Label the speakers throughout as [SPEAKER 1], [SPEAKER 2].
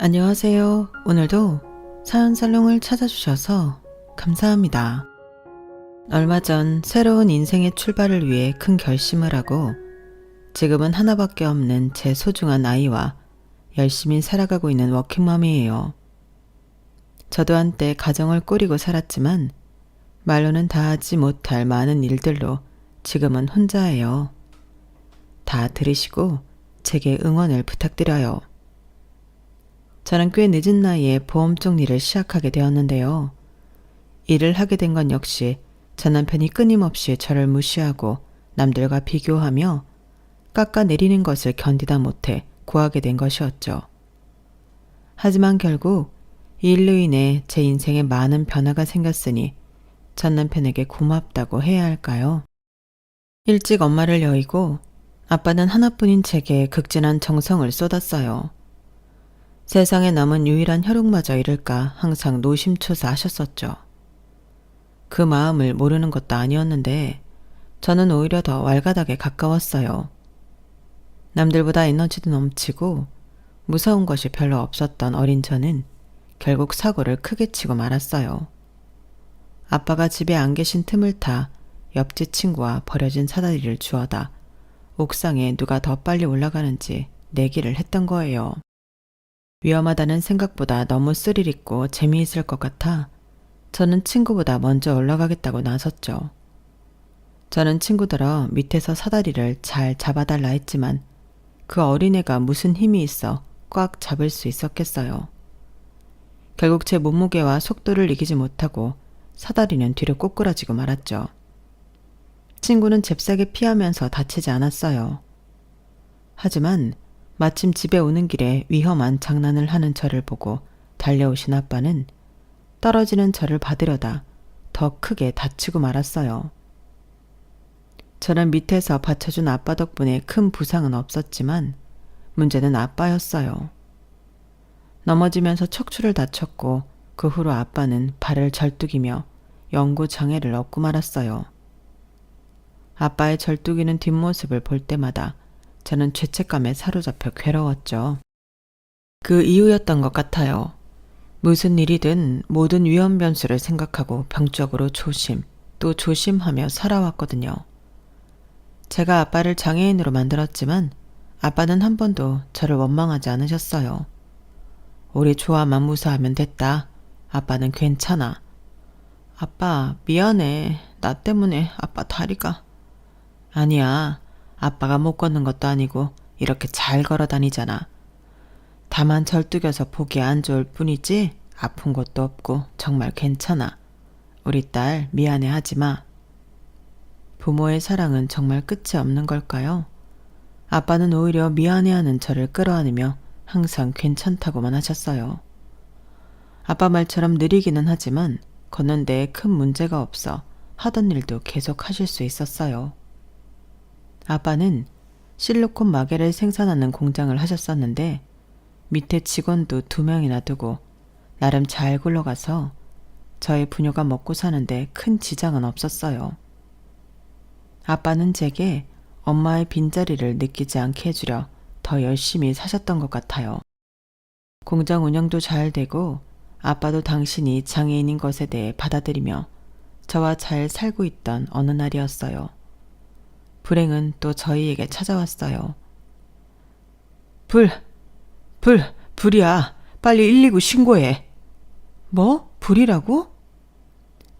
[SPEAKER 1] 안녕하세요. 오늘도 사연 살롱을 찾아주셔서 감사합니다. 얼마 전 새로운 인생의 출발을 위해 큰 결심을 하고 지금은 하나밖에 없는 제 소중한 아이와 열심히 살아가고 있는 워킹맘이에요. 저도 한때 가정을 꾸리고 살았지만 말로는 다 하지 못할 많은 일들로 지금은 혼자예요. 다 들으시고 제게 응원을 부탁드려요. 저는 꽤 늦은 나이에 보험 쪽 일을 시작하게 되었는데요. 일을 하게 된 건 역시 전 남편이 끊임없이 저를 무시하고 남들과 비교하며 깎아내리는 것을 견디다 못해 구하게 된 것이었죠. 하지만 결국 이 일로 인해 제 인생에 많은 변화가 생겼으니 전 남편에게 고맙다고 해야 할까요? 일찍 엄마를 여의고 아빠는 하나뿐인 제게 극진한 정성을 쏟았어요. 세상에 남은 유일한 혈육마저 잃을까 항상 노심초사하셨었죠. 그 마음을 모르는 것도 아니었는데 저는 오히려 더 왈가닥에 가까웠어요. 남들보다 에너지도 넘치고 무서운 것이 별로 없었던 어린 저는 결국 사고를 크게 치고 말았어요. 아빠가 집에 안 계신 틈을 타 옆집 친구와 버려진 사다리를 주워다 옥상에 누가 더 빨리 올라가는지 내기를 했던 거예요. 위험하다는 생각보다 너무 스릴 있고 재미있을 것 같아 저는 친구보다 먼저 올라가겠다고 나섰죠. 저는 친구들어 밑에서 사다리를 잘 잡아달라 했지만 그 어린애가 무슨 힘이 있어 꽉 잡을 수 있었겠어요. 결국 제 몸무게와 속도를 이기지 못하고 사다리는 뒤로 꼬꾸라지고 말았죠. 친구는 잽싸게 피하면서 다치지 않았어요. 하지만 마침 집에 오는 길에 위험한 장난을 하는 저를 보고 달려오신 아빠는 떨어지는 저를 받으려다 더 크게 다치고 말았어요. 저는 밑에서 받쳐준 아빠 덕분에 큰 부상은 없었지만 문제는 아빠였어요. 넘어지면서 척추를 다쳤고 그 후로 아빠는 발을 절뚝이며 영구 장애를 얻고 말았어요. 아빠의 절뚝이는 뒷모습을 볼 때마다 저는 죄책감에 사로잡혀 괴로웠죠. 그 이유였던 것 같아요. 무슨 일이든 모든 위험 변수를 생각하고 병적으로 조심, 또 조심하며 살아왔거든요. 제가 아빠를 장애인으로 만들었지만 아빠는 한 번도 저를 원망하지 않으셨어요. 우리 조아만 무사하면 됐다. 아빠는 괜찮아. 아빠 미안해. 나 때문에 아빠 다리가. 아니야. 아빠가 못 걷는 것도 아니고 이렇게 잘 걸어 다니잖아. 다만 절뚝여서 보기 안 좋을 뿐이지 아픈 것도 없고 정말 괜찮아. 우리 딸 미안해 하지 마. 부모의 사랑은 정말 끝이 없는 걸까요? 아빠는 오히려 미안해하는 저를 끌어안으며 항상 괜찮다고만 하셨어요. 아빠 말처럼 느리기는 하지만 걷는 데에 큰 문제가 없어 하던 일도 계속 하실 수 있었어요. 아빠는 실리콘 마개를 생산하는 공장을 하셨었는데 밑에 직원도 2명이나 두고 나름 잘 굴러가서 저의 부녀가 먹고 사는데 큰 지장은 없었어요. 아빠는 제게 엄마의 빈자리를 느끼지 않게 해주려 더 열심히 사셨던 것 같아요. 공장 운영도 잘 되고 아빠도 당신이 장애인인 것에 대해 받아들이며 저와 잘 살고 있던 어느 날이었어요. 불행은 또 저희에게 찾아왔어요. 불이야. 빨리 119 신고해. 뭐? 불이라고?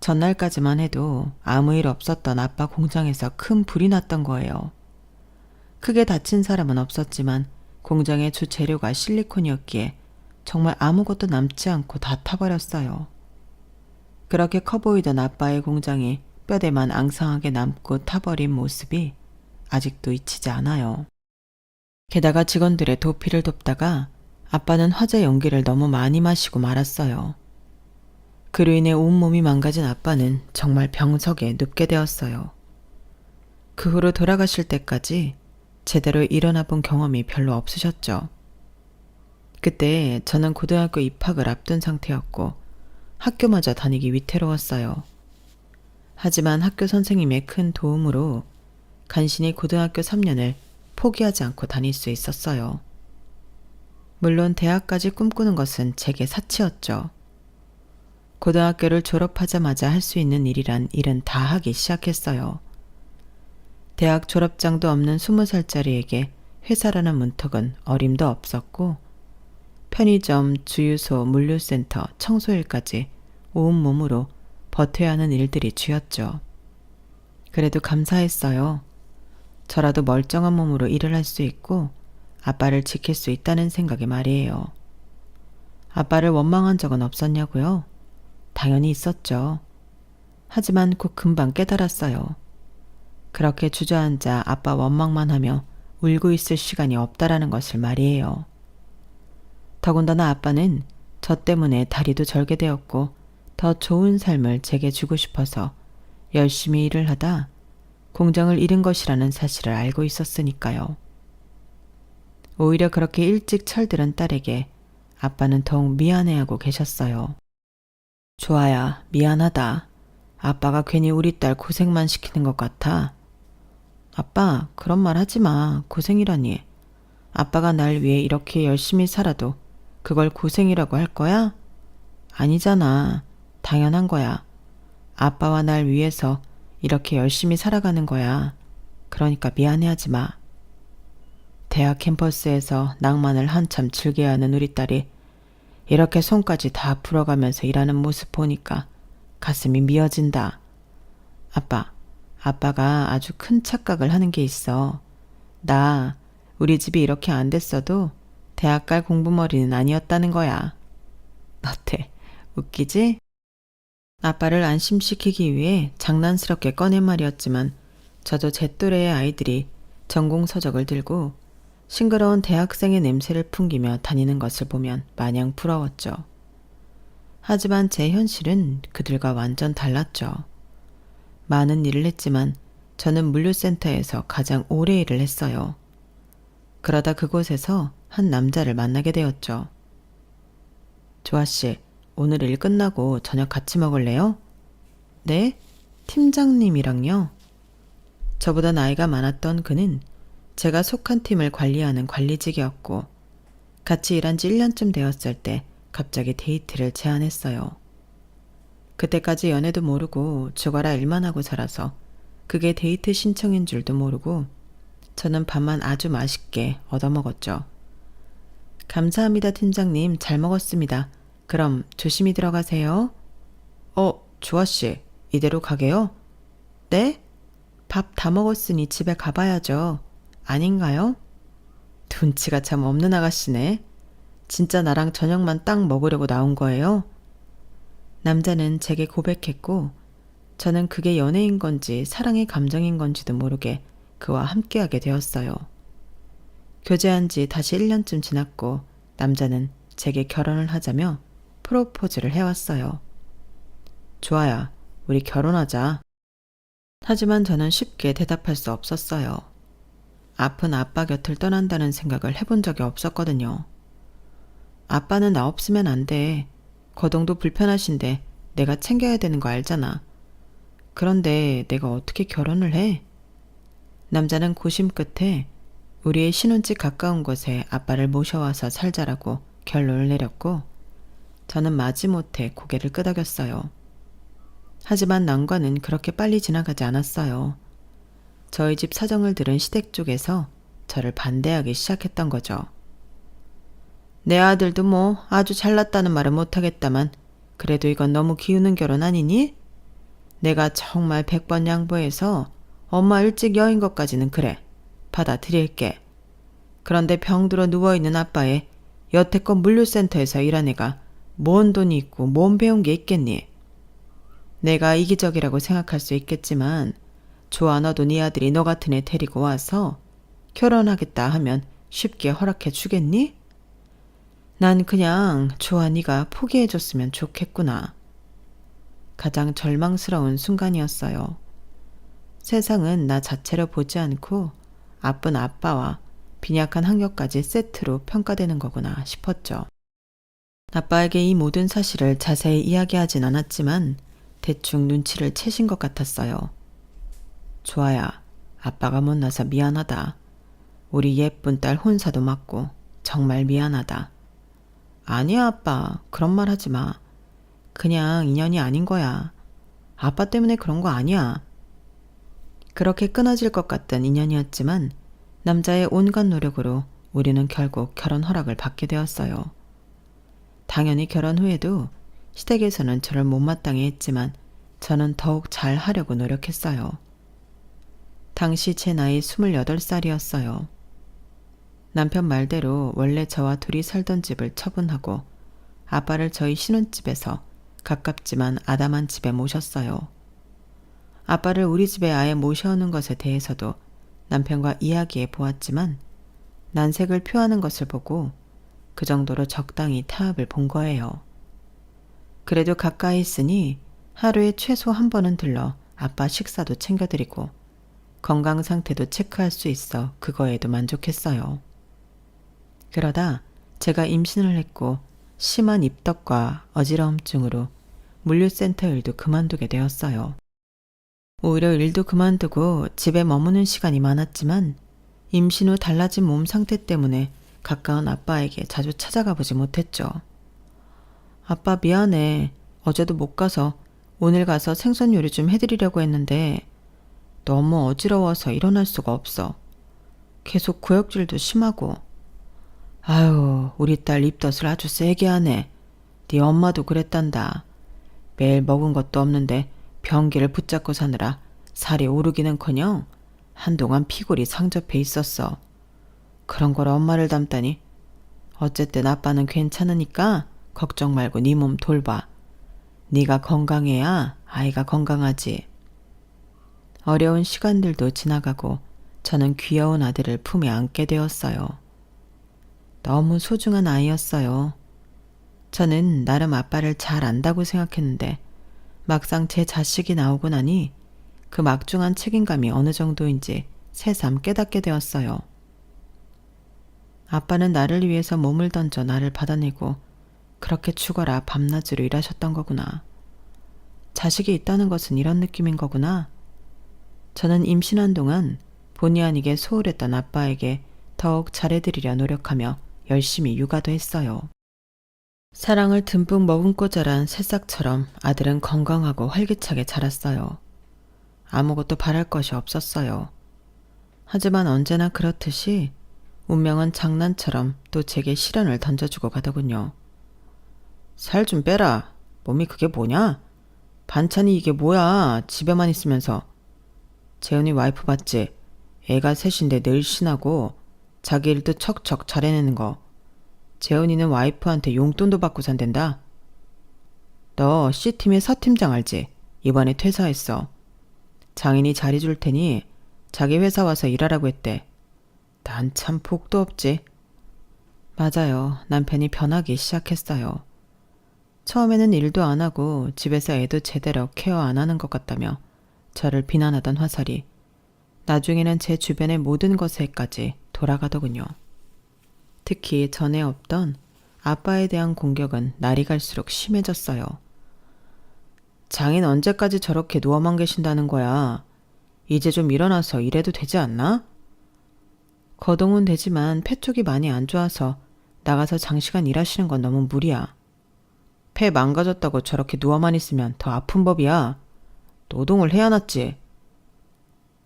[SPEAKER 1] 전날까지만 해도 아무 일 없었던 아빠 공장에서 큰 불이 났던 거예요. 크게 다친 사람은 없었지만 공장의 주 재료가 실리콘이었기에 정말 아무것도 남지 않고 다 타버렸어요. 그렇게 커 보이던 아빠의 공장이 뼈대만 앙상하게 남고 타버린 모습이 아직도 잊히지 않아요. 게다가 직원들의 도피를 돕다가 아빠는 화재 연기를 너무 많이 마시고 말았어요. 그로 인해 온몸이 망가진 아빠는 정말 병석에 눕게 되었어요. 그 후로 돌아가실 때까지 제대로 일어나 본 경험이 별로 없으셨죠. 그때 저는 고등학교 입학을 앞둔 상태였고 학교마저 다니기 위태로웠어요. 하지만 학교 선생님의 큰 도움으로 간신히 고등학교 3년을 포기하지 않고 다닐 수 있었어요. 물론 대학까지 꿈꾸는 것은 제게 사치였죠. 고등학교를 졸업하자마자 할 수 있는 일이란 일은 다 하기 시작했어요. 대학 졸업장도 없는 20살짜리에게 회사라는 문턱은 어림도 없었고 편의점, 주유소, 물류센터, 청소일까지 온몸으로 버텨야 하는 일들이 주였죠. 그래도 감사했어요. 저라도 멀쩡한 몸으로 일을 할 수 있고 아빠를 지킬 수 있다는 생각에 말이에요. 아빠를 원망한 적은 없었냐고요? 당연히 있었죠. 하지만 곧 금방 깨달았어요. 그렇게 주저앉아 아빠 원망만 하며 울고 있을 시간이 없다라는 것을 말이에요. 더군다나 아빠는 저 때문에 다리도 절게 되었고 더 좋은 삶을 제게 주고 싶어서 열심히 일을 하다 공정을 잃은 것이라는 사실을 알고 있었으니까요. 오히려 그렇게 일찍 철들은 딸에게 아빠는 더욱 미안해하고 계셨어요. 좋아야, 미안하다. 아빠가 괜히 우리 딸 고생만 시키는 것 같아. 아빠, 그런 말 하지 마. 고생이라니. 아빠가 날 위해 이렇게 열심히 살아도 그걸 고생이라고 할 거야? 아니잖아. 당연한 거야. 아빠와 날 위해서 이렇게 열심히 살아가는 거야. 그러니까 미안해하지 마. 대학 캠퍼스에서 낭만을 한참 즐겨야 하는 우리 딸이 이렇게 손까지 다 풀어가면서 일하는 모습 보니까 가슴이 미어진다. 아빠가 아주 큰 착각을 하는 게 있어. 나 우리 집이 이렇게 안 됐어도 대학 갈 공부머리는 아니었다는 거야. 어때? 웃기지? 아빠를 안심시키기 위해 장난스럽게 꺼낸 말이었지만 저도 제 또래의 아이들이 전공서적을 들고 싱그러운 대학생의 냄새를 풍기며 다니는 것을 보면 마냥 부러웠죠. 하지만 제 현실은 그들과 완전 달랐죠. 많은 일을 했지만 저는 물류센터에서 가장 오래 일을 했어요. 그러다 그곳에서 한 남자를 만나게 되었죠. 조아씨, 오늘 일 끝나고 저녁 같이 먹을래요? 네? 팀장님이랑요? 저보다 나이가 많았던 그는 제가 속한 팀을 관리하는 관리직이었고 같이 일한 지 1년쯤 되었을 때 갑자기 데이트를 제안했어요. 그때까지 연애도 모르고 죽어라 일만 하고 살아서 그게 데이트 신청인 줄도 모르고 저는 밥만 아주 맛있게 얻어먹었죠. 감사합니다, 팀장님. 잘 먹었습니다. 그럼 조심히 들어가세요. 조아씨, 이대로 가게요? 네? 밥 다 먹었으니 집에 가봐야죠. 아닌가요? 눈치가 참 없는 아가씨네. 진짜 나랑 저녁만 딱 먹으려고 나온 거예요? 남자는 제게 고백했고 저는 그게 연애인 건지 사랑의 감정인 건지도 모르게 그와 함께하게 되었어요. 교제한 지 다시 1년쯤 지났고 남자는 제게 결혼을 하자며 프로포즈를 해왔어요. 좋아야, 우리 결혼하자. 하지만 저는 쉽게 대답할 수 없었어요. 아픈 아빠 곁을 떠난다는 생각을 해본 적이 없었거든요. 아빠는 나 없으면 안 돼. 거동도 불편하신데 내가 챙겨야 되는 거 알잖아. 그런데 내가 어떻게 결혼을 해? 남자는 고심 끝에 우리의 신혼집 가까운 곳에 아빠를 모셔와서 살자라고 결론을 내렸고 저는 마지못해 고개를 끄덕였어요. 하지만 난관은 그렇게 빨리 지나가지 않았어요. 저희 집 사정을 들은 시댁 쪽에서 저를 반대하기 시작했던 거죠. 내 아들도 뭐 아주 잘났다는 말은 못하겠다만 그래도 이건 너무 기우는 결혼 아니니? 내가 정말 100번 양보해서 엄마 일찍 여인 것까지는 그래. 받아들일게. 그런데 병들어 누워있는 아빠의 여태껏 물류센터에서 일한 애가 뭔 돈이 있고 뭔 배운 게 있겠니? 내가 이기적이라고 생각할 수 있겠지만 좋아, 너도 네 아들이 너 같은 애 데리고 와서 결혼하겠다 하면 쉽게 허락해 주겠니? 난 그냥 좋아, 네가 포기해줬으면 좋겠구나. 가장 절망스러운 순간이었어요. 세상은 나 자체로 보지 않고 아픈 아빠와 빈약한 학력까지 세트로 평가되는 거구나 싶었죠. 아빠에게 이 모든 사실을 자세히 이야기하진 않았지만 대충 눈치를 채신 것 같았어요. 좋아야, 아빠가 못나서 미안하다. 우리 예쁜 딸 혼사도 맞고 정말 미안하다. 아니야, 아빠. 그런 말 하지 마. 그냥 인연이 아닌 거야. 아빠 때문에 그런 거 아니야. 그렇게 끊어질 것 같던 인연이었지만 남자의 온갖 노력으로 우리는 결국 결혼 허락을 받게 되었어요. 당연히 결혼 후에도 시댁에서는 저를 못마땅해 했지만 저는 더욱 잘 하려고 노력했어요. 당시 제 나이 28살이었어요. 남편 말대로 원래 저와 둘이 살던 집을 처분하고 아빠를 저희 신혼집에서 가깝지만 아담한 집에 모셨어요. 아빠를 우리 집에 아예 모셔오는 것에 대해서도 남편과 이야기해 보았지만 난색을 표하는 것을 보고 그 정도로 적당히 타협을 본 거예요. 그래도 가까이 있으니 하루에 최소 한 번은 들러 아빠 식사도 챙겨드리고 건강 상태도 체크할 수 있어 그거에도 만족했어요. 그러다 제가 임신을 했고 심한 입덧과 어지러움증으로 물류센터 일도 그만두게 되었어요. 오히려 일도 그만두고 집에 머무는 시간이 많았지만 임신 후 달라진 몸 상태 때문에 가까운 아빠에게 자주 찾아가 보지 못했죠. 아빠 미안해. 어제도 못 가서 오늘 가서 생선 요리 좀 해드리려고 했는데 너무 어지러워서 일어날 수가 없어. 계속 구역질도 심하고. 아유, 우리 딸 입덧을 아주 세게 하네. 네 엄마도 그랬단다. 매일 먹은 것도 없는데 변기를 붙잡고 사느라 살이 오르기는커녕 한동안 피골이 상접해 있었어. 그런 걸 엄마를 닮다니. 어쨌든 아빠는 괜찮으니까 걱정 말고 네 몸 돌봐. 네가 건강해야 아이가 건강하지. 어려운 시간들도 지나가고 저는 귀여운 아들을 품에 안게 되었어요. 너무 소중한 아이였어요. 저는 나름 아빠를 잘 안다고 생각했는데 막상 제 자식이 나오고 나니 그 막중한 책임감이 어느 정도인지 새삼 깨닫게 되었어요. 아빠는 나를 위해서 몸을 던져 나를 받아내고 그렇게 죽어라 밤낮으로 일하셨던 거구나. 자식이 있다는 것은 이런 느낌인 거구나. 저는 임신한 동안 본의 아니게 소홀했던 아빠에게 더욱 잘해드리려 노력하며 열심히 육아도 했어요. 사랑을 듬뿍 머금고 자란 새싹처럼 아들은 건강하고 활기차게 자랐어요. 아무것도 바랄 것이 없었어요. 하지만 언제나 그렇듯이 운명은 장난처럼 또 제게 시련을 던져주고 가더군요. 살 좀 빼라. 몸이 그게 뭐냐? 반찬이 이게 뭐야? 집에만 있으면서. 재훈이 와이프 봤지? 애가 셋인데 늘씬하고 자기 일도 척척 잘해내는 거. 재훈이는 와이프한테 용돈도 받고 산댄다. 너 C팀의 서팀장 알지? 이번에 퇴사했어. 장인이 자리 줄 테니 자기 회사 와서 일하라고 했대. 난 참 복도 없지. 맞아요. 남편이 변하기 시작했어요. 처음에는 일도 안 하고 집에서 애도 제대로 케어 안 하는 것 같다며 저를 비난하던 화살이 나중에는 제 주변의 모든 것에까지 돌아가더군요. 특히 전에 없던 아빠에 대한 공격은 날이 갈수록 심해졌어요. 장인 언제까지 저렇게 누워만 계신다는 거야. 이제 좀 일어나서 일해도 되지 않나? 거동은 되지만 폐 쪽이 많이 안 좋아서 나가서 장시간 일하시는 건 너무 무리야. 폐 망가졌다고 저렇게 누워만 있으면 더 아픈 법이야. 노동을 해야 낫지.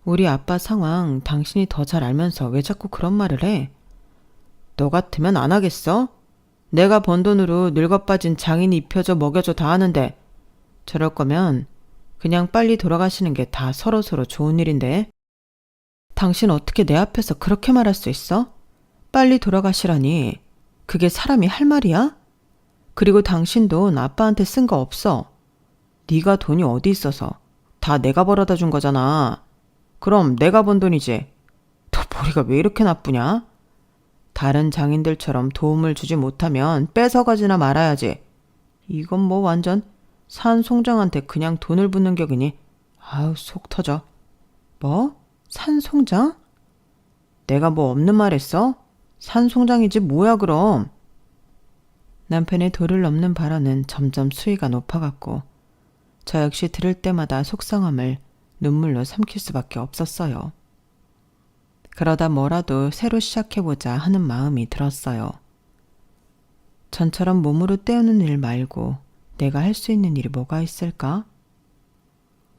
[SPEAKER 1] 우리 아빠 상황 당신이 더 잘 알면서 왜 자꾸 그런 말을 해? 너 같으면 안 하겠어? 내가 번 돈으로 늙어빠진 장인이 입혀줘 먹여줘 다 하는데 저럴 거면 그냥 빨리 돌아가시는 게 다 서로서로 좋은 일인데. 당신 어떻게 내 앞에서 그렇게 말할 수 있어? 빨리 돌아가시라니. 그게 사람이 할 말이야? 그리고 당신 돈 아빠한테 쓴 거 없어. 네가 돈이 어디 있어서. 다 내가 벌어다 준 거잖아. 그럼 내가 번 돈이지. 너 머리가 왜 이렇게 나쁘냐? 다른 장인들처럼 도움을 주지 못하면 뺏어가지나 말아야지. 이건 뭐 완전 산송장한테 그냥 돈을 붓는 격이니. 아우 속 터져. 뭐? 산송장? 내가 뭐 없는 말 했어? 산송장이지 뭐야 그럼. 남편의 도를 넘는 발언은 점점 수위가 높아갔고 저 역시 들을 때마다 속상함을 눈물로 삼킬 수밖에 없었어요. 그러다 뭐라도 새로 시작해보자 하는 마음이 들었어요. 전처럼 몸으로 때우는 일 말고 내가 할 수 있는 일이 뭐가 있을까?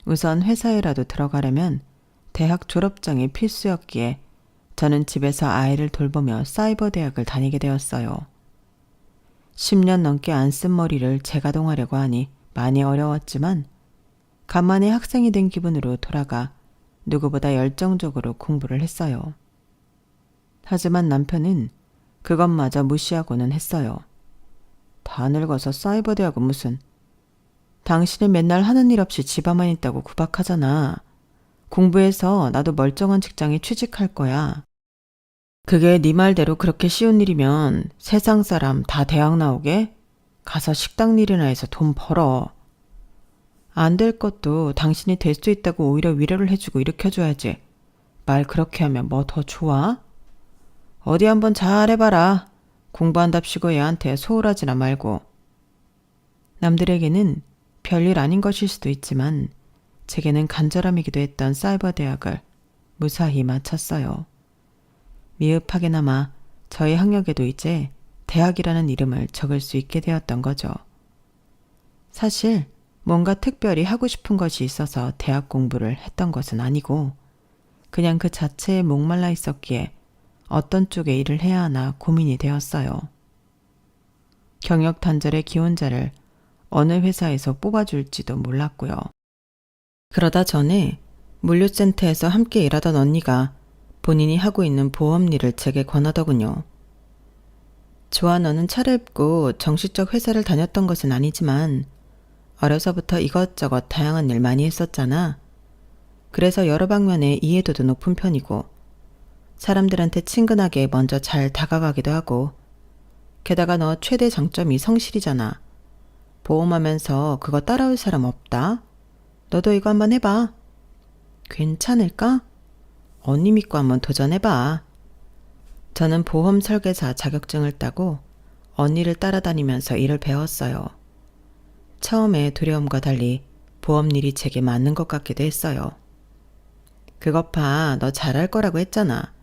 [SPEAKER 1] 우선 회사에라도 들어가려면 대학 졸업장이 필수였기에 저는 집에서 아이를 돌보며 사이버 대학을 다니게 되었어요. 10년 넘게 안 쓴 머리를 재가동하려고 하니 많이 어려웠지만 간만에 학생이 된 기분으로 돌아가 누구보다 열정적으로 공부를 했어요. 하지만 남편은 그것마저 무시하고는 했어요. 다 늙어서 사이버 대학은 무슨. 당신은 맨날 하는 일 없이 집안만 있다고 구박하잖아. 공부해서 나도 멀쩡한 직장에 취직할 거야. 그게 네 말대로 그렇게 쉬운 일이면 세상 사람 다 대학 나오게? 가서 식당 일이나 해서 돈 벌어. 안 될 것도 당신이 될 수 있다고 오히려 위로를 해주고 일으켜줘야지. 말 그렇게 하면 뭐 더 좋아? 어디 한번 잘 해봐라. 공부한답시고 얘한테 소홀하지나 말고. 남들에게는 별일 아닌 것일 수도 있지만 제게는 간절함이기도 했던 사이버 대학을 무사히 마쳤어요. 미흡하게나마 저의 학력에도 이제 대학이라는 이름을 적을 수 있게 되었던 거죠. 사실 뭔가 특별히 하고 싶은 것이 있어서 대학 공부를 했던 것은 아니고 그냥 그 자체에 목말라 있었기에 어떤 쪽에 일을 해야 하나 고민이 되었어요. 경력 단절의 기혼자를 어느 회사에서 뽑아줄지도 몰랐고요. 그러다 전에 물류센터에서 함께 일하던 언니가 본인이 하고 있는 보험 일을 제게 권하더군요. 좋아, 너는 차려입고 정식적 회사를 다녔던 것은 아니지만 어려서부터 이것저것 다양한 일 많이 했었잖아. 그래서 여러 방면에 이해도도 높은 편이고 사람들한테 친근하게 먼저 잘 다가가기도 하고 게다가 너 최대 장점이 성실이잖아. 보험하면서 그거 따라올 사람 없다. 너도 이거 한번 해봐. 괜찮을까? 언니 믿고 한번 도전해봐. 저는 보험 설계사 자격증을 따고 언니를 따라다니면서 일을 배웠어요. 처음에 두려움과 달리 보험 일이 제게 맞는 것 같기도 했어요. 그것 봐, 너 잘할 거라고 했잖아.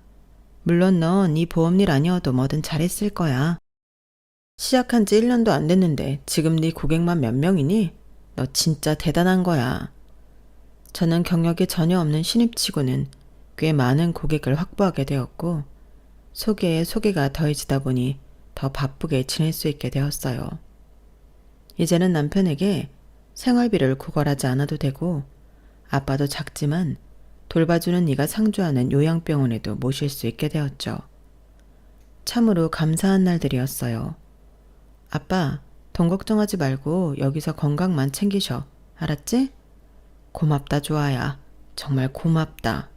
[SPEAKER 1] 물론 넌 이 보험 일 아니어도 뭐든 잘했을 거야. 시작한 지 1년도 안 됐는데 지금 네 고객만 몇 명이니? 너 진짜 대단한 거야. 저는 경력이 전혀 없는 신입치고는 꽤 많은 고객을 확보하게 되었고 소개에 소개가 더해지다 보니 더 바쁘게 지낼 수 있게 되었어요. 이제는 남편에게 생활비를 구걸하지 않아도 되고 아빠도 작지만 돌봐주는 네가 상주하는 요양병원에도 모실 수 있게 되었죠. 참으로 감사한 날들이었어요. 아빠, 돈 걱정하지 말고 여기서 건강만 챙기셔. 알았지? 고맙다, 좋아야. 정말 고맙다.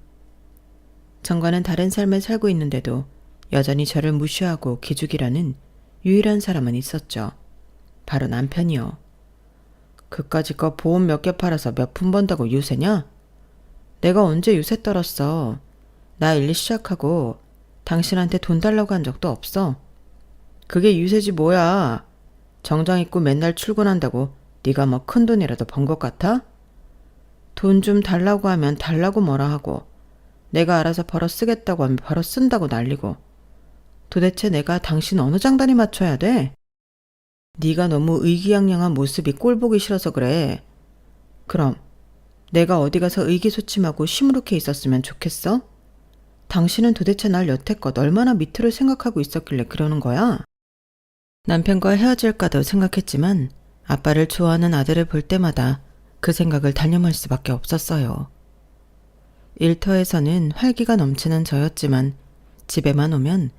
[SPEAKER 1] 정과는 다른 삶을 살고 있는데도 여전히 저를 무시하고 기죽이라는 유일한 사람은 있었죠. 바로 남편이요. 그까짓 거 보험 몇 개 팔아서 몇 푼 번다고 유세냐? 내가 언제 유세 떨었어. 나 일 시작하고 당신한테 돈 달라고 한 적도 없어. 그게 유세지 뭐야. 정장 입고 맨날 출근한다고 네가 뭐 큰돈이라도 번 것 같아? 돈 좀 달라고 하면 달라고 뭐라 하고 내가 알아서 벌어 쓰겠다고 하면 벌어 쓴다고 난리고 도대체 내가 당신 어느 장단에 맞춰야 돼? 네가 너무 의기양양한 모습이 꼴보기 싫어서 그래. 그럼 내가 어디 가서 의기소침하고 시무룩해 있었으면 좋겠어? 당신은 도대체 날 여태껏 얼마나 밑으로 생각하고 있었길래 그러는 거야? 남편과 헤어질까도 생각했지만 아빠를 좋아하는 아들을 볼 때마다 그 생각을 단념할 수밖에 없었어요. 일터에서는 활기가 넘치는 저였지만 집에만 오면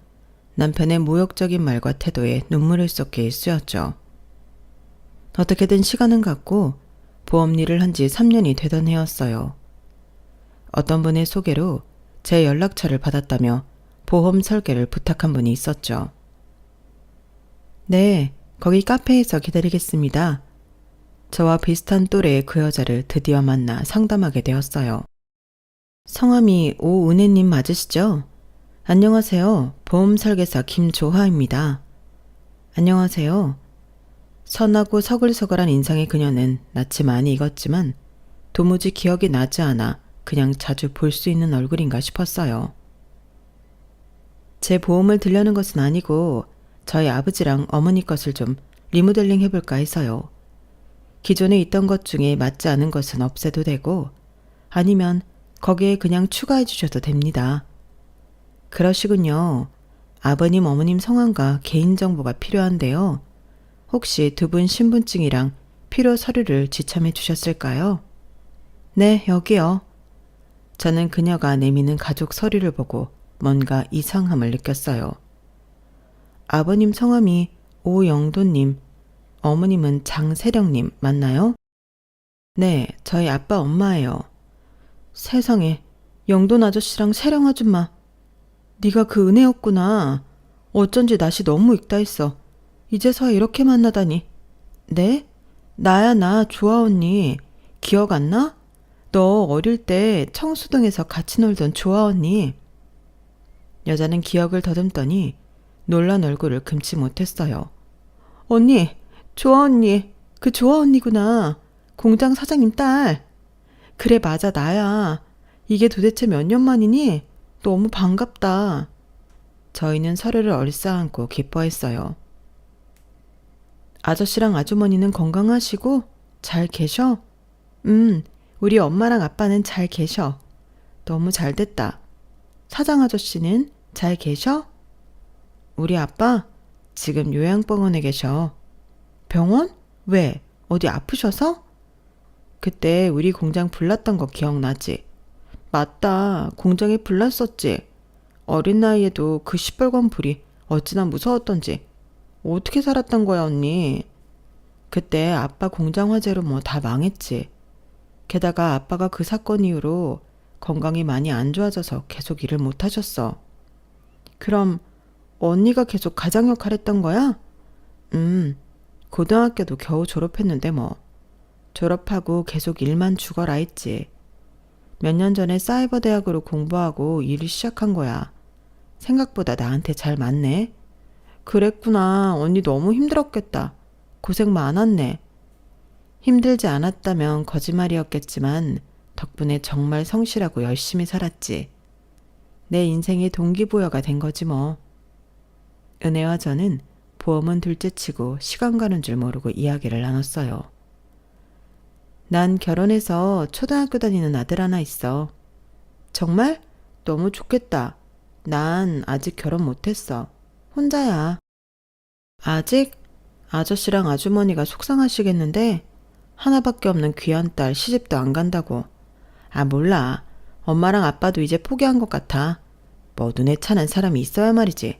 [SPEAKER 1] 남편의 모욕적인 말과 태도에 눈물을 쏟게 일쑤였죠. 어떻게든 시간은 갔고 보험 일을 한 지 3년이 되던 해였어요. 어떤 분의 소개로 제 연락처를 받았다며 보험 설계를 부탁한 분이 있었죠. 네, 거기 카페에서 기다리겠습니다. 저와 비슷한 또래의 그 여자를 드디어 만나 상담하게 되었어요. 성함이 오은혜님 맞으시죠? 안녕하세요. 보험 설계사 김조하입니다. 안녕하세요. 선하고 서글서글한 인상의 그녀는 낯이 많이 익었지만 도무지 기억이 나지 않아 그냥 자주 볼 수 있는 얼굴인가 싶었어요. 제 보험을 들려는 것은 아니고 저희 아버지랑 어머니 것을 좀 리모델링 해볼까 해서요. 기존에 있던 것 중에 맞지 않은 것은 없애도 되고 아니면 거기에 그냥 추가해 주셔도 됩니다. 그러시군요. 아버님, 어머님 성함과 개인정보가 필요한데요. 혹시 두 분 신분증이랑 필요 서류를 지참해 주셨을까요? 네, 여기요. 저는 그녀가 내미는 가족 서류를 보고 뭔가 이상함을 느꼈어요. 아버님 성함이 오영도님, 어머님은 장세령님 맞나요? 네, 저희 아빠 엄마예요. 세상에, 영돈 아저씨랑 세령 아줌마. 네가 그 은혜였구나. 어쩐지 낯이 너무 익다 했어. 이제서야 이렇게 만나다니. 네? 나야 나 조아 언니. 기억 안 나? 너 어릴 때 청수동에서 같이 놀던 조아 언니. 여자는 기억을 더듬더니 놀란 얼굴을 금치 못했어요. 언니, 조아 언니. 그 조아 언니구나. 공장 사장님 딸. 그래 맞아 나야. 이게 도대체 몇 년 만이니? 너무 반갑다. 저희는 서로를 얼싸안고 기뻐했어요. 아저씨랑 아주머니는 건강하시고 잘 계셔? 우리 엄마랑 아빠는 잘 계셔. 너무 잘 됐다. 사장 아저씨는 잘 계셔? 우리 아빠 지금 요양병원에 계셔. 병원? 왜? 어디 아프셔서? 그때 우리 공장 불났던 거 기억나지? 맞다. 공장에 불났었지. 어린 나이에도 그 시뻘건 불이 어찌나 무서웠던지. 어떻게 살았던 거야 언니? 그때 아빠 공장 화재로 뭐 다 망했지. 게다가 아빠가 그 사건 이후로 건강이 많이 안 좋아져서 계속 일을 못 하셨어. 그럼 언니가 계속 가장 역할 했던 거야? 고등학교도 겨우 졸업했는데 뭐. 졸업하고 계속 일만 죽어라 했지. 몇 년 전에 사이버 대학으로 공부하고 일을 시작한 거야. 생각보다 나한테 잘 맞네. 그랬구나. 언니 너무 힘들었겠다. 고생 많았네. 힘들지 않았다면 거짓말이었겠지만 덕분에 정말 성실하고 열심히 살았지. 내 인생의 동기부여가 된 거지 뭐. 은혜와 저는 보험은 둘째치고 시간 가는 줄 모르고 이야기를 나눴어요. 난 결혼해서 초등학교 다니는 아들 하나 있어. 정말? 너무 좋겠다. 난 아직 결혼 못했어. 혼자야. 아직? 아저씨랑 아주머니가 속상하시겠는데 하나밖에 없는 귀한 딸 시집도 안 간다고. 아 몰라. 엄마랑 아빠도 이제 포기한 것 같아. 뭐 눈에 차는 사람이 있어야 말이지.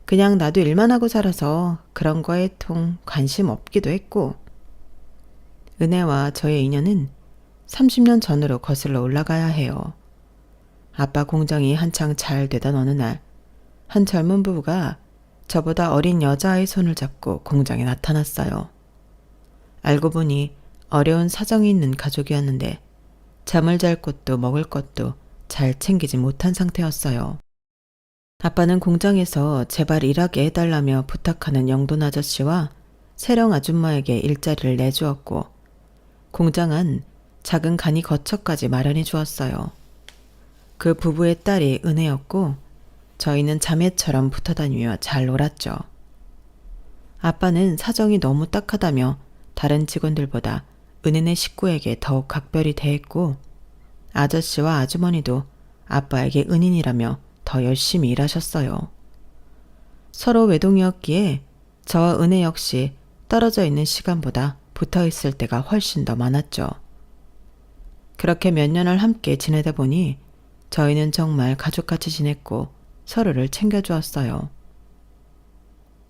[SPEAKER 1] 그냥 나도 일만 하고 살아서 그런 거에 통 관심 없기도 했고. 은혜와 저의 인연은 30년 전으로 거슬러 올라가야 해요. 아빠 공장이 한창 잘 되던 어느 날, 한 젊은 부부가 저보다 어린 여자아이 손을 잡고 공장에 나타났어요. 알고 보니 어려운 사정이 있는 가족이었는데 잠을 잘 곳도 먹을 것도 잘 챙기지 못한 상태였어요. 아빠는 공장에서 제발 일하게 해달라며 부탁하는 영돈 아저씨와 세령 아줌마에게 일자리를 내주었고 공장은 작은 간이 거처까지 마련해 주었어요. 그 부부의 딸이 은혜였고 저희는 자매처럼 붙어 다니며 잘 놀았죠. 아빠는 사정이 너무 딱하다며 다른 직원들보다 은혜네 식구에게 더욱 각별히 대했고 아저씨와 아주머니도 아빠에게 은인이라며 더 열심히 일하셨어요. 서로 외동이었기에 저와 은혜 역시 떨어져 있는 시간보다 붙어 있을 때가 훨씬 더 많았죠. 그렇게 몇 년을 함께 지내다 보니 저희는 정말 가족같이 지냈고 서로를 챙겨주었어요.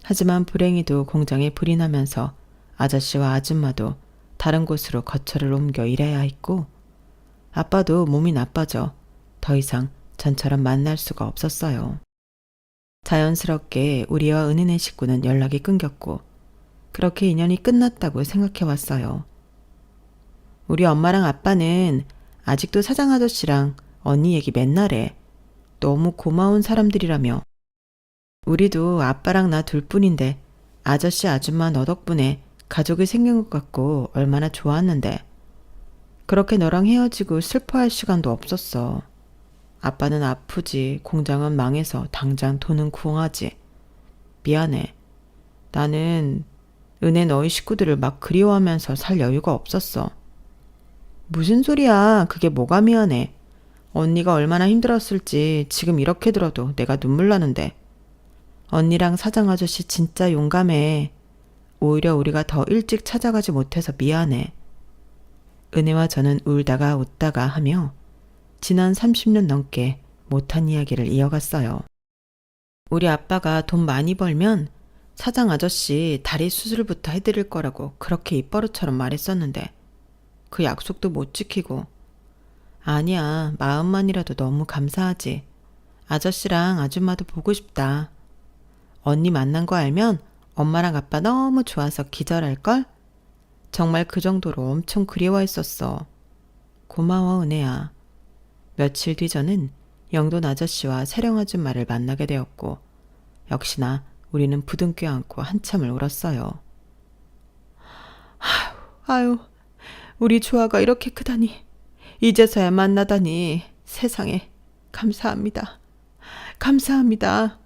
[SPEAKER 1] 하지만 불행히도 공장에 불이 나면서 아저씨와 아줌마도 다른 곳으로 거처를 옮겨 일해야 했고 아빠도 몸이 나빠져 더 이상 전처럼 만날 수가 없었어요. 자연스럽게 우리와 은혜네 식구는 연락이 끊겼고 그렇게 인연이 끝났다고 생각해왔어요. 우리 엄마랑 아빠는 아직도 사장 아저씨랑 언니 얘기 맨날 해. 너무 고마운 사람들이라며. 우리도 아빠랑 나 둘뿐인데 아저씨 아줌마 너 덕분에 가족이 생긴 것 같고 얼마나 좋았는데. 그렇게 너랑 헤어지고 슬퍼할 시간도 없었어. 아빠는 아프지 공장은 망해서 당장 돈은 궁하지. 미안해. 나는 은혜 너희 식구들을 막 그리워하면서 살 여유가 없었어. 무슨 소리야. 그게 뭐가 미안해. 언니가 얼마나 힘들었을지 지금 이렇게 들어도 내가 눈물 나는데. 언니랑 사장 아저씨 진짜 용감해. 오히려 우리가 더 일찍 찾아가지 못해서 미안해. 은혜와 저는 울다가 웃다가 하며 지난 30년 넘게 못한 이야기를 이어갔어요. 우리 아빠가 돈 많이 벌면 사장 아저씨 다리 수술부터 해드릴 거라고 그렇게 입버릇처럼 말했었는데 그 약속도 못 지키고. 아니야, 마음만이라도 너무 감사하지. 아저씨랑 아줌마도 보고 싶다. 언니 만난 거 알면 엄마랑 아빠 너무 좋아서 기절할걸? 정말 그 정도로 엄청 그리워했었어. 고마워, 은혜야. 며칠 뒤 저는 영돈 아저씨와 세령 아줌마를 만나게 되었고 역시나 우리는 부둥켜 안고 한참을 울었어요. 아유, 우리 조아가 이렇게 크다니. 이제서야 만나다니. 세상에. 감사합니다. 감사합니다.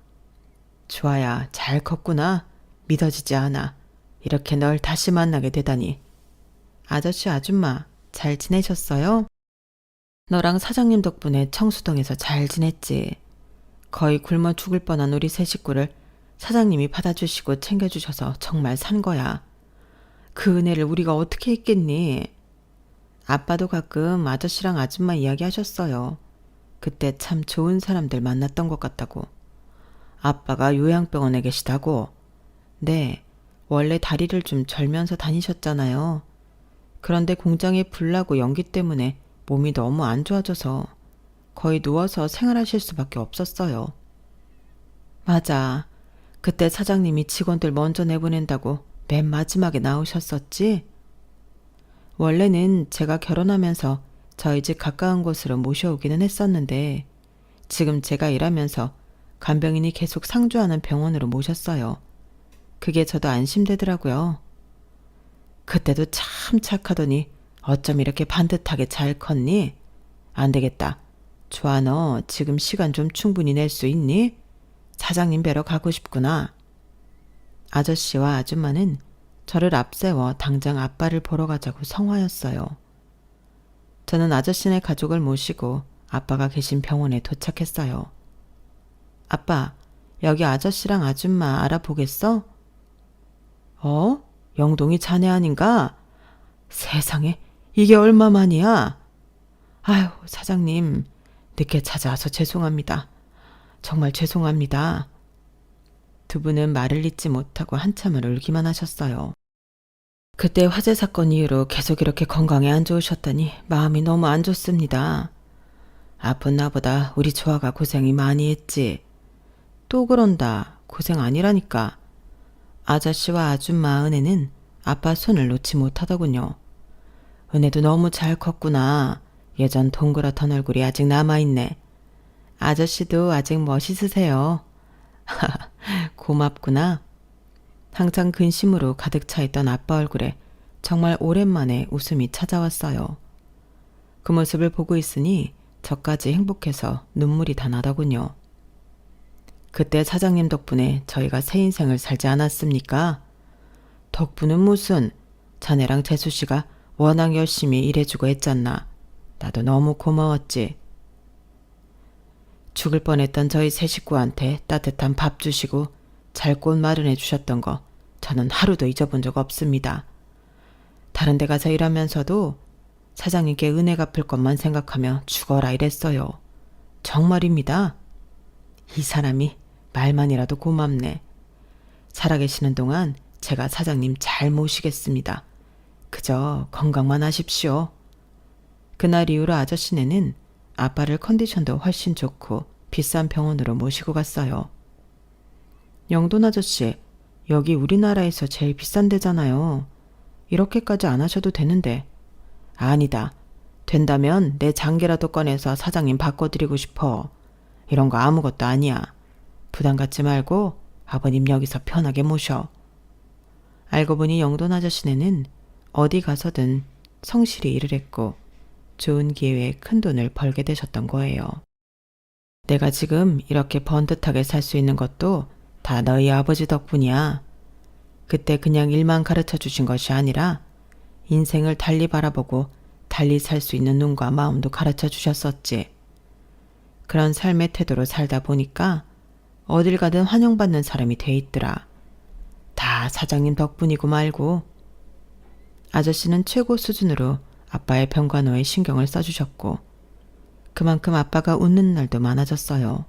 [SPEAKER 1] 조아야, 잘 컸구나. 믿어지지 않아. 이렇게 널 다시 만나게 되다니. 아저씨 아줌마 잘 지내셨어요? 너랑 사장님 덕분에 청수동에서 잘 지냈지. 거의 굶어 죽을 뻔한 우리 세 식구를 사장님이 받아주시고 챙겨주셔서 정말 산 거야. 그 은혜를 우리가 어떻게 했겠니? 아빠도 가끔 아저씨랑 아줌마 이야기하셨어요. 그때 참 좋은 사람들 만났던 것 같다고. 아빠가 요양병원에 계시다고. 네, 원래 다리를 좀 절면서 다니셨잖아요. 그런데 공장에 불나고 연기 때문에 몸이 너무 안 좋아져서 거의 누워서 생활하실 수밖에 없었어요. 맞아. 그때 사장님이 직원들 먼저 내보낸다고 맨 마지막에 나오셨었지? 원래는 제가 결혼하면서 저희 집 가까운 곳으로 모셔오기는 했었는데 지금 제가 일하면서 간병인이 계속 상주하는 병원으로 모셨어요. 그게 저도 안심되더라고요. 그때도 참 착하더니 어쩜 이렇게 반듯하게 잘 컸니? 안 되겠다. 좋아, 너 지금 시간 좀 충분히 낼 수 있니? 사장님 뵈러 가고 싶구나. 아저씨와 아줌마는 저를 앞세워 당장 아빠를 보러 가자고 성화였어요. 저는 아저씨네 가족을 모시고 아빠가 계신 병원에 도착했어요. 아빠, 여기 아저씨랑 아줌마 알아보겠어? 영동이 자네 아닌가? 세상에, 이게 얼마만이야? 아유, 사장님, 늦게 찾아와서 죄송합니다. 정말 죄송합니다. 두 분은 말을 잇지 못하고 한참을 울기만 하셨어요. 그때 화재 사건 이후로 계속 이렇게 건강에 안 좋으셨다니 마음이 너무 안 좋습니다. 아픈 나보다 우리 조아가 고생이 많이 했지. 또 그런다. 고생 아니라니까. 아저씨와 아줌마 은혜는 아빠 손을 놓지 못하더군요. 은혜도 너무 잘 컸구나. 예전 동그랗던 얼굴이 아직 남아있네. 아저씨도 아직 멋있으세요. 고맙구나. 항상 근심으로 가득 차있던 아빠 얼굴에 정말 오랜만에 웃음이 찾아왔어요. 그 모습을 보고 있으니 저까지 행복해서 눈물이 다 나더군요. 그때 사장님 덕분에 저희가 새 인생을 살지 않았습니까? 덕분은 무슨, 자네랑 재수씨가 워낙 열심히 일해주고 했잖나. 나도 너무 고마웠지. 죽을 뻔했던 저희 세 식구한테 따뜻한 밥 주시고 잘 곳 마련해 주셨던 거 저는 하루도 잊어본 적 없습니다. 다른 데 가서 일하면서도 사장님께 은혜 갚을 것만 생각하며 죽어라 이랬어요. 정말입니다. 이 사람이 말만이라도 고맙네. 살아계시는 동안 제가 사장님 잘 모시겠습니다. 그저 건강만 하십시오. 그날 이후로 아저씨네는 아빠를 컨디션도 훨씬 좋고 비싼 병원으로 모시고 갔어요. 영돈 아저씨, 여기 우리나라에서 제일 비싼 데잖아요. 이렇게까지 안 하셔도 되는데. 아니다. 된다면 내 장계라도 꺼내서 사장님 바꿔드리고 싶어. 이런 거 아무것도 아니야. 부담 갖지 말고 아버님 여기서 편하게 모셔. 알고 보니 영돈 아저씨네는 어디 가서든 성실히 일을 했고 좋은 기회에 큰 돈을 벌게 되셨던 거예요. 내가 지금 이렇게 번듯하게 살 수 있는 것도 다 너희 아버지 덕분이야. 그때 그냥 일만 가르쳐 주신 것이 아니라 인생을 달리 바라보고 달리 살 수 있는 눈과 마음도 가르쳐 주셨었지. 그런 삶의 태도로 살다 보니까 어딜 가든 환영받는 사람이 돼 있더라. 다 사장님 덕분이고 말고. 아저씨는 최고 수준으로 아빠의 병간호에 신경을 써주셨고 그만큼 아빠가 웃는 날도 많아졌어요.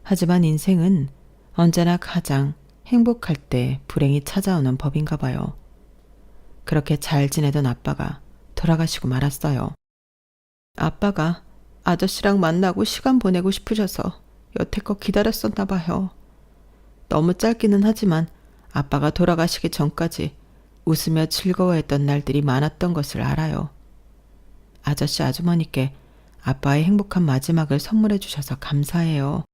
[SPEAKER 1] 하지만 인생은 언제나 가장 행복할 때 불행이 찾아오는 법인가 봐요. 그렇게 잘 지내던 아빠가 돌아가시고 말았어요. 아빠가 아저씨랑 만나고 시간 보내고 싶으셔서 여태껏 기다렸었나 봐요. 너무 짧기는 하지만 아빠가 돌아가시기 전까지 웃으며 즐거워했던 날들이 많았던 것을 알아요. 아저씨 아주머니께 아빠의 행복한 마지막을 선물해 주셔서 감사해요.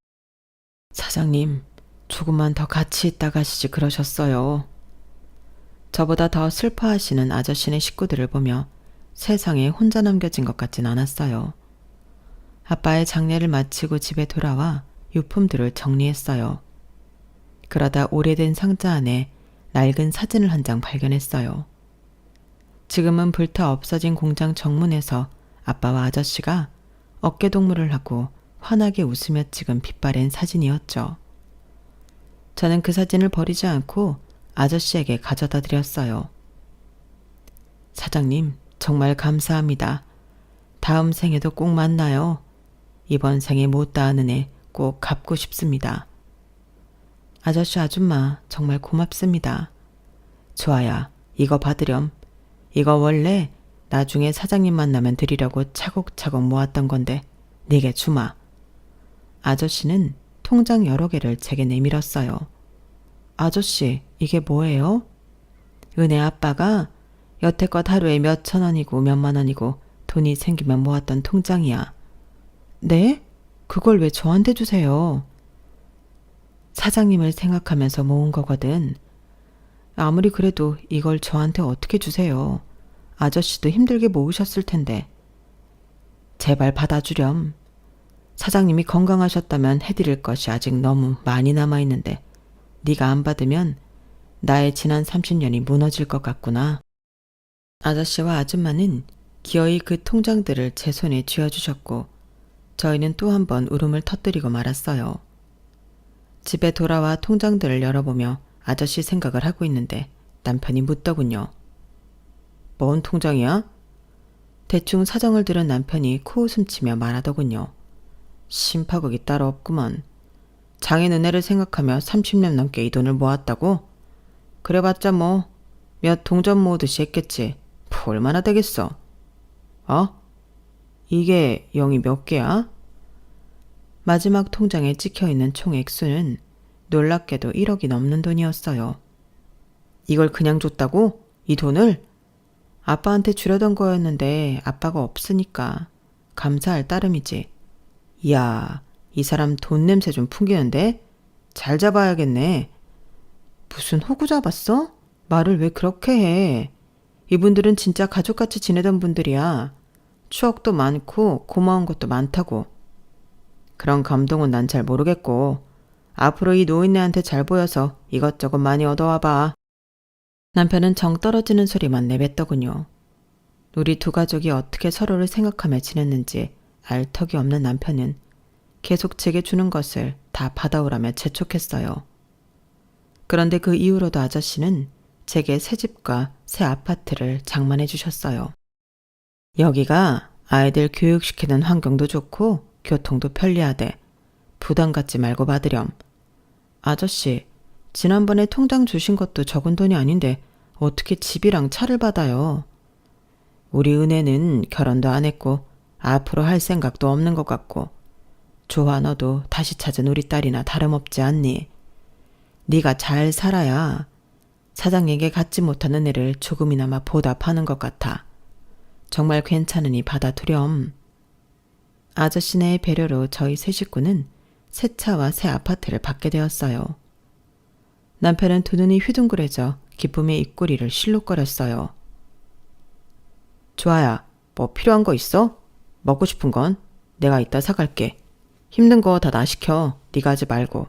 [SPEAKER 1] 사장님, 조금만 더 같이 있다 가시지 그러셨어요. 저보다 더 슬퍼하시는 아저씨네 식구들을 보며 세상에 혼자 남겨진 것 같진 않았어요. 아빠의 장례를 마치고 집에 돌아와 유품들을 정리했어요. 그러다 오래된 상자 안에 낡은 사진을 한 장 발견했어요. 지금은 불타 없어진 공장 정문에서 아빠와 아저씨가 어깨동무를 하고 환하게 웃으며 찍은 빛바랜 사진이었죠. 저는 그 사진을 버리지 않고 아저씨에게 가져다 드렸어요. 사장님, 정말 감사합니다. 다음 생에도 꼭 만나요. 이번 생에 못 다하는 애 꼭 갚고 싶습니다. 아저씨 아줌마 정말 고맙습니다. 좋아야, 이거 받으렴. 이거 원래 나중에 사장님 만나면 드리려고 차곡차곡 모았던 건데 네게 주마. 아저씨는 통장 여러 개를 제게 내밀었어요. 아저씨, 이게 뭐예요? 은혜 아빠가 여태껏 하루에 몇천 원이고 몇만 원이고 돈이 생기면 모았던 통장이야. 네? 그걸 왜 저한테 주세요? 사장님을 생각하면서 모은 거거든. 아무리 그래도 이걸 저한테 어떻게 주세요? 아저씨도 힘들게 모으셨을 텐데. 제발 받아주렴. 사장님이 건강하셨다면 해드릴 것이 아직 너무 많이 남아있는데 네가 안 받으면 나의 지난 30년이 무너질 것 같구나. 아저씨와 아줌마는 기어이 그 통장들을 제 손에 쥐어주셨고 저희는 또 한 번 울음을 터뜨리고 말았어요. 집에 돌아와 통장들을 열어보며 아저씨 생각을 하고 있는데 남편이 묻더군요. 뭔 통장이야? 대충 사정을 들은 남편이 코웃음치며 말하더군요. 심파극이 따로 없구먼. 장인 은혜를 생각하며 30년 넘게 이 돈을 모았다고? 그래봤자 뭐 몇 동전 모으듯이 했겠지. 얼마나 되겠어? 이게 0이 몇 개야? 마지막 통장에 찍혀있는 총 액수는 놀랍게도 1억이 넘는 돈이었어요. 이걸 그냥 줬다고? 이 돈을? 아빠한테 주려던 거였는데 아빠가 없으니까 감사할 따름이지. 이야, 이 사람 돈 냄새 좀 풍기는데? 잘 잡아야겠네. 무슨 호구 잡았어? 말을 왜 그렇게 해? 이분들은 진짜 가족같이 지내던 분들이야. 추억도 많고 고마운 것도 많다고. 그런 감동은 난 잘 모르겠고 앞으로 이 노인네한테 잘 보여서 이것저것 많이 얻어와봐. 남편은 정 떨어지는 소리만 내뱉더군요. 우리 두 가족이 어떻게 서로를 생각하며 지냈는지 알 턱이 없는 남편은 계속 제게 주는 것을 다 받아오라며 재촉했어요. 그런데 그 이후로도 아저씨는 제게 새 집과 새 아파트를 장만해 주셨어요. 여기가 아이들 교육시키는 환경도 좋고 교통도 편리하대. 부담 갖지 말고 받으렴. 아저씨, 지난번에 통장 주신 것도 적은 돈이 아닌데 어떻게 집이랑 차를 받아요? 우리 은혜는 결혼도 안 했고 앞으로 할 생각도 없는 것 같고 좋아, 너도 다시 찾은 우리 딸이나 다름없지 않니? 네가 잘 살아야 사장에게 갖지 못한 은혜를 조금이나마 보답하는 것 같아. 정말 괜찮으니 받아두렴. 아저씨네의 배려로 저희 세 식구는 새 차와 새 아파트를 받게 되었어요. 남편은 두 눈이 휘둥그레져 기쁨의 입꼬리를 실룩거렸어요. 좋아야, 뭐 필요한 거 있어? 먹고 싶은 건 내가 이따 사갈게. 힘든 거 다 나 시켜. 네가 하지 말고.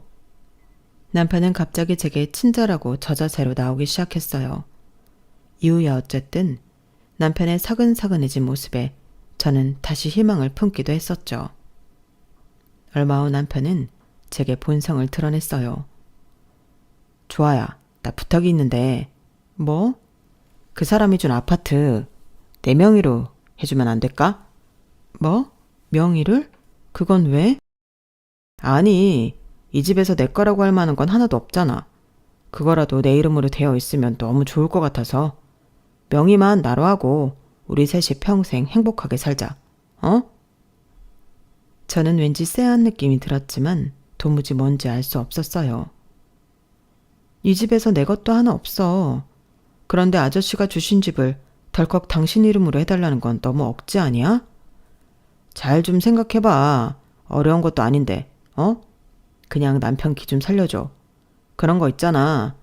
[SPEAKER 1] 남편은 갑자기 제게 친절하고 저자세로 나오기 시작했어요. 이후야 어쨌든 남편의 사근사근해진 모습에 저는 다시 희망을 품기도 했었죠. 얼마 후 남편은 제게 본성을 드러냈어요. 좋아야, 나 부탁이 있는데. 뭐? 그 사람이 준 아파트 내 명의로 해주면 안 될까? 뭐? 명의를? 그건 왜? 아니, 이 집에서 내 거라고 할 만한 건 하나도 없잖아. 그거라도 내 이름으로 되어 있으면 너무 좋을 것 같아서. 명의만 나로 하고 우리 셋이 평생 행복하게 살자. 어? 저는 왠지 쎄한 느낌이 들었지만 도무지 뭔지 알 수 없었어요. 이 집에서 내 것도 하나 없어. 그런데 아저씨가 주신 집을 덜컥 당신 이름으로 해달라는 건 너무 억지 아니야? 잘 좀 생각해봐. 어려운 것도 아닌데, 어? 그냥 남편 기 좀 살려줘. 그런 거 있잖아.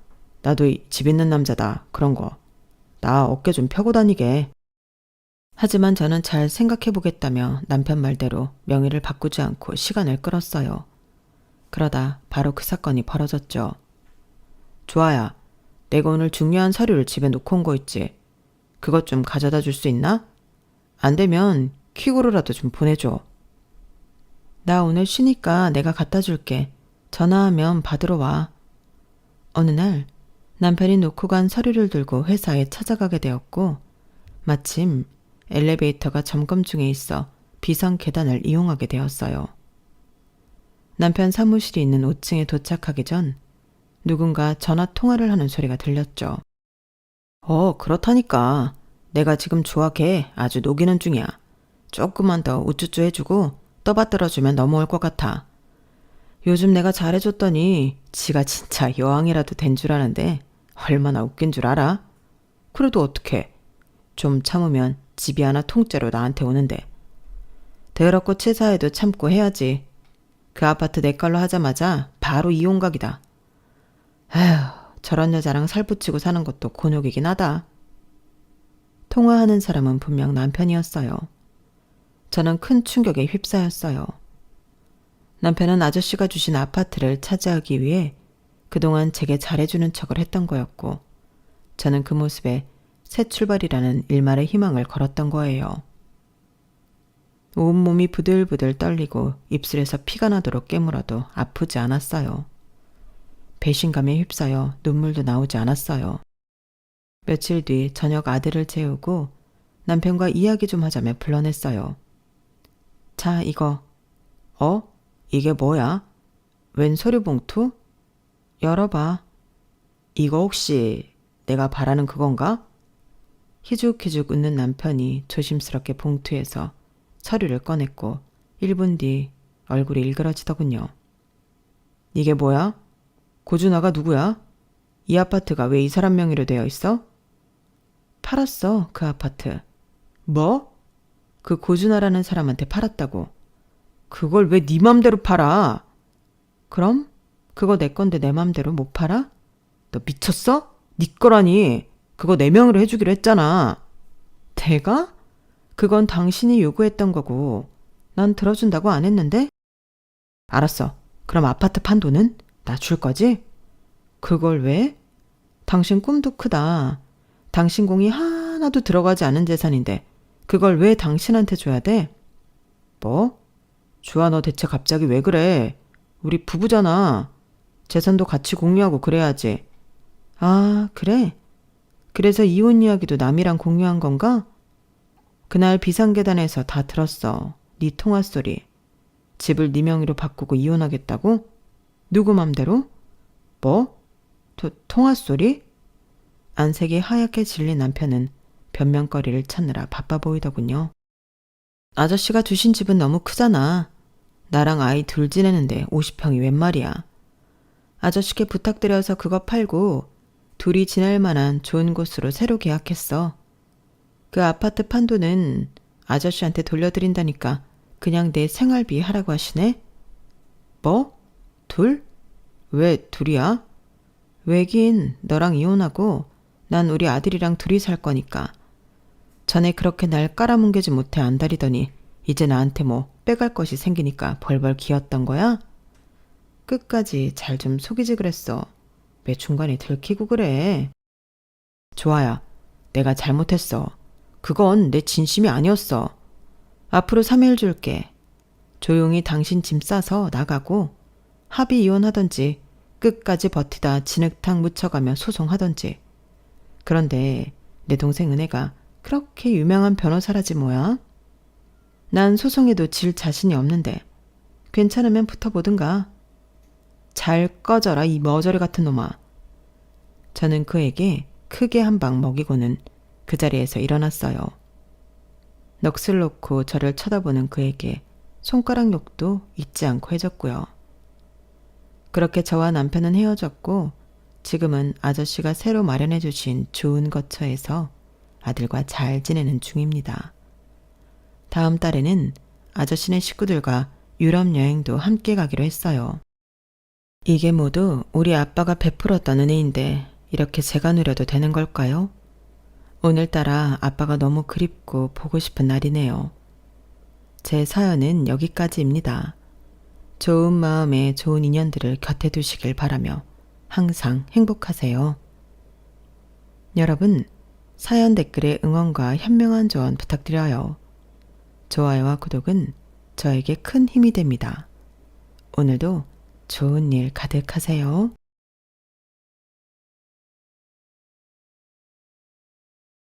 [SPEAKER 1] 나도 집 있는 남자다. 그런 거. 나 어깨 좀 펴고 다니게. 하지만 저는 잘 생각해보겠다며 남편 말대로 명의를 바꾸지 않고 시간을 끌었어요. 그러다 바로 그 사건이 벌어졌죠. 좋아야, 내가 오늘 중요한 서류를 집에 놓고 온 거 있지. 그것 좀 가져다 줄 수 있나? 안 되면 퀵으로라도 좀 보내줘. 나 오늘 쉬니까 내가 갖다 줄게. 전화하면 받으러 와. 어느 날 남편이 놓고 간 서류를 들고 회사에 찾아가게 되었고 마침 엘리베이터가 점검 중에 있어 비상 계단을 이용하게 되었어요. 남편 사무실이 있는 5층에 도착하기 전 누군가 전화 통화를 하는 소리가 들렸죠. 그렇다니까. 내가 지금 조합해 아주 녹이는 중이야. 조금만 더 우쭈쭈 해주고 떠받들어주면 넘어올 것 같아. 요즘 내가 잘해줬더니 지가 진짜 여왕이라도 된 줄 아는데 얼마나 웃긴 줄 알아? 그래도 어떡해. 좀 참으면 집이 하나 통째로 나한테 오는데. 더럽고 치사해도 참고 해야지. 그 아파트 내 걸로 하자마자 바로 이혼각이다. 아휴, 저런 여자랑 살붙이고 사는 것도 곤욕이긴 하다. 통화하는 사람은 분명 남편이었어요. 저는 큰 충격에 휩싸였어요. 남편은 아저씨가 주신 아파트를 차지하기 위해 그동안 제게 잘해주는 척을 했던 거였고 저는 그 모습에 새 출발이라는 일말의 희망을 걸었던 거예요. 온몸이 부들부들 떨리고 입술에서 피가 나도록 깨물어도 아프지 않았어요. 배신감에 휩싸여 눈물도 나오지 않았어요. 며칠 뒤 저녁 아들을 재우고 남편과 이야기 좀 하자며 불러냈어요. 자, 이거. 이게 뭐야? 웬 서류 봉투? 열어봐. 이거 혹시 내가 바라는 그건가? 희죽희죽 웃는 남편이 조심스럽게 봉투에서 서류를 꺼냈고 1분 뒤 얼굴이 일그러지더군요. 이게 뭐야? 고준아가 누구야? 이 아파트가 왜 이 사람 명의로 되어 있어? 팔았어, 그 아파트. 뭐? 그 고준아라는 사람한테 팔았다고. 그걸 왜 네 맘대로 팔아? 그럼? 그거 내 건데 내 맘대로 못 팔아? 너 미쳤어? 네 거라니. 그거 내 명의로 해주기로 했잖아. 내가? 그건 당신이 요구했던 거고 난 들어준다고 안 했는데? 알았어. 그럼 아파트 판 돈은? 나 줄 거지? 그걸 왜? 당신 꿈도 크다. 당신 공이 하나도 들어가지 않은 재산인데 그걸 왜 당신한테 줘야 돼? 뭐? 주아, 너 대체 갑자기 왜 그래? 우리 부부잖아. 재산도 같이 공유하고 그래야지. 아, 그래? 그래서 이혼 이야기도 남이랑 공유한 건가? 그날 비상계단에서 다 들었어. 네 통화 소리. 집을 네 명의로 바꾸고 이혼하겠다고? 누구 맘대로? 뭐? 통화 소리? 안색이 하얗게 질린 남편은 변명거리를 찾느라 바빠 보이더군요. 아저씨가 주신 집은 너무 크잖아. 나랑 아이 둘 지내는데 50평이 웬 말이야. 아저씨께 부탁드려서 그거 팔고 둘이 지낼 만한 좋은 곳으로 새로 계약했어. 그 아파트 판 돈은 아저씨한테 돌려드린다니까 그냥 내 생활비 하라고 하시네. 뭐? 둘? 왜 둘이야? 왜긴 너랑 이혼하고 난 우리 아들이랑 둘이 살 거니까. 전에 그렇게 날 깔아뭉개지 못해 안달이더니 이제 나한테 뭐 빼갈 것이 생기니까 벌벌 기었던 거야? 끝까지 잘 좀 속이지 그랬어. 왜 중간에 들키고 그래? 좋아야, 내가 잘못했어. 그건 내 진심이 아니었어. 앞으로 3일 줄게. 조용히 당신 짐 싸서 나가고 합의 이혼하던지 끝까지 버티다 진흙탕 묻혀가며 소송하던지. 그런데 내 동생 은혜가 그렇게 유명한 변호사라지 뭐야? 난 소송에도 질 자신이 없는데 괜찮으면 붙어보든가. 잘 꺼져라 이 머저리 같은 놈아. 저는 그에게 크게 한 방 먹이고는 그 자리에서 일어났어요. 넋을 놓고 저를 쳐다보는 그에게 손가락 욕도 잊지 않고 해줬고요. 그렇게 저와 남편은 헤어졌고 지금은 아저씨가 새로 마련해 주신 좋은 거처에서 아들과 잘 지내는 중입니다. 다음 달에는 아저씨네 식구들과 유럽 여행도 함께 가기로 했어요. 이게 모두 우리 아빠가 베풀었던 은혜인데 이렇게 제가 누려도 되는 걸까요? 오늘따라 아빠가 너무 그립고 보고 싶은 날이네요. 제 사연은 여기까지입니다. 좋은 마음에 좋은 인연들을 곁에 두시길 바라며 항상 행복하세요. 여러분, 사연 댓글에 응원과 현명한 조언 부탁드려요. 좋아요와 구독은 저에게 큰 힘이 됩니다. 오늘도 좋은 일 가득하세요.